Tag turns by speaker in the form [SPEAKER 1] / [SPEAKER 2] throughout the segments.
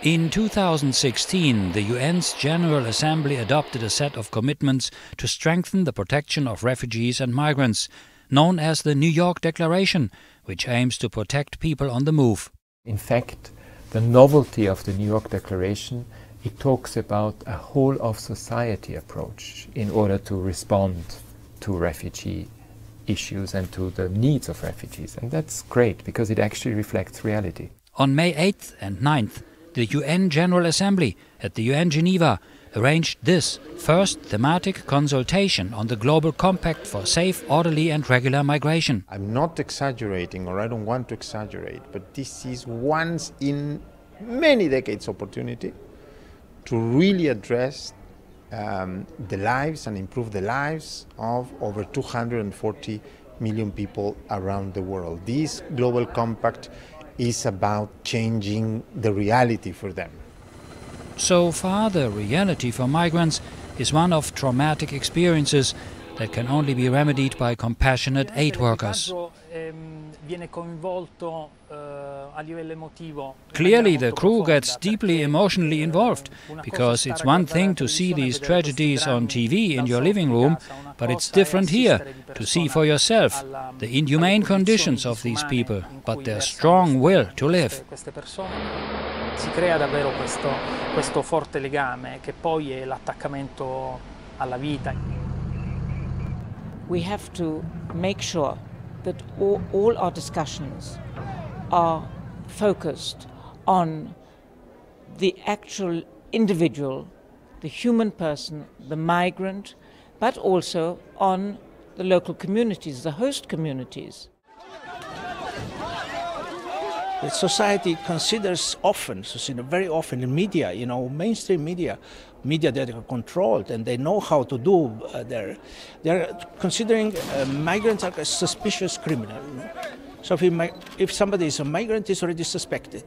[SPEAKER 1] In 2016, the UN's General Assembly adopted a set of commitments to strengthen the protection of refugees and migrants, known as the New York Declaration, which aims to protect people on the move.
[SPEAKER 2] In fact, the novelty of the New York Declaration, it talks about a whole of society approach in order to respond to refugee issues and to the needs of refugees. And that's great because it actually reflects reality.
[SPEAKER 1] On May 8th and 9th, the UN General Assembly at the UN Geneva arranged this First Thematic Consultation on the Global Compact for Safe, Orderly and Regular Migration.
[SPEAKER 3] I'm not exaggerating, or I don't want to exaggerate, but this is once in many decades opportunity to really address the lives and improve the lives of over 240 million people around the world. This Global Compact is about changing the reality for them.
[SPEAKER 1] So far, the reality for migrants is one of traumatic experiences that can only be remedied by compassionate aid workers. Clearly, the crew gets deeply emotionally involved, because it's one thing to see these tragedies on TV in your living room, but it's different here, to see for yourself the inhumane conditions of these people, but their strong will to live.
[SPEAKER 4] Si crea davvero questo forte legame che poi è l'attaccamento alla vita.
[SPEAKER 5] We have to make sure that all our discussions are focused on the actual individual, the human person, the migrant, but also on the local communities, the host communities.
[SPEAKER 6] The society considers often, very often in media, mainstream media that are controlled and they know how to do they're considering migrants are a suspicious criminal. So if somebody is a migrant, it's already suspected.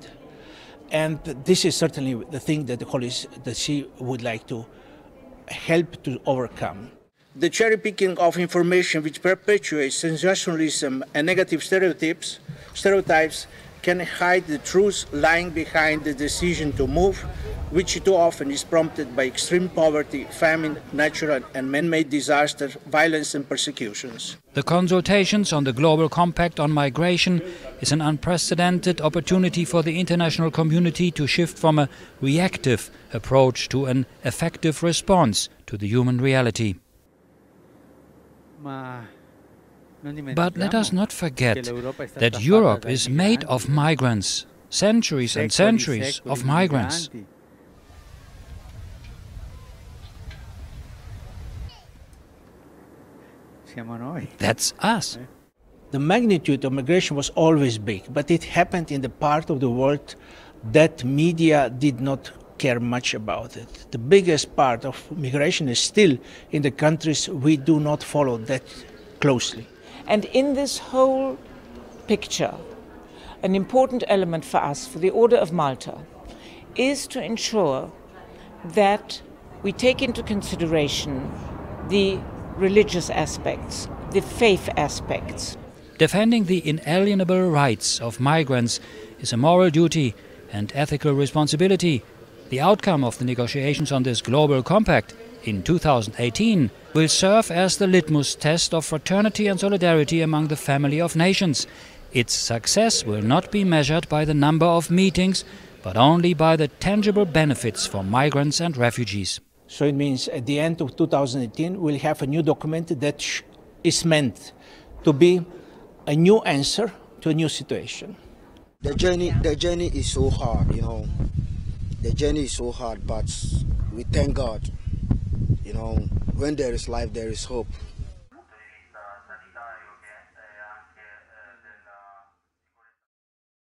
[SPEAKER 6] And this is certainly the thing that the she would like to help to overcome. The cherry picking of information which perpetuates sensationalism and negative stereotypes can hide the truth lying behind the decision to move, which too often is prompted by extreme poverty, famine, natural and man-made disasters, violence and persecutions.
[SPEAKER 1] The consultations on the Global Compact on Migration is an unprecedented opportunity for the international community to shift from a reactive approach to an effective response to the human reality. But let us not forget that Europe is made of migrants, centuries and centuries of migrants. That's us.
[SPEAKER 6] The magnitude of migration was always big, but it happened in the part of the world that media did not care much about it. The biggest part of migration is still in the countries we do not follow that closely.
[SPEAKER 5] And in this whole picture, an important element for us, for the Order of Malta, is to ensure that we take into consideration the religious aspects, the faith aspects.
[SPEAKER 1] Defending the inalienable rights of migrants is a moral duty and ethical responsibility. The outcome of the negotiations on this Global Compact in 2018 will serve as the litmus test of fraternity and solidarity among the family of nations. Its success will not be measured by the number of meetings, but only by the tangible benefits for migrants and refugees.
[SPEAKER 6] So it means at the end of 2018 we'll have a new document that is meant to be a new answer to a new situation.
[SPEAKER 7] The journey is so hard, The journey is so hard, but we thank God. When there is life, there is hope.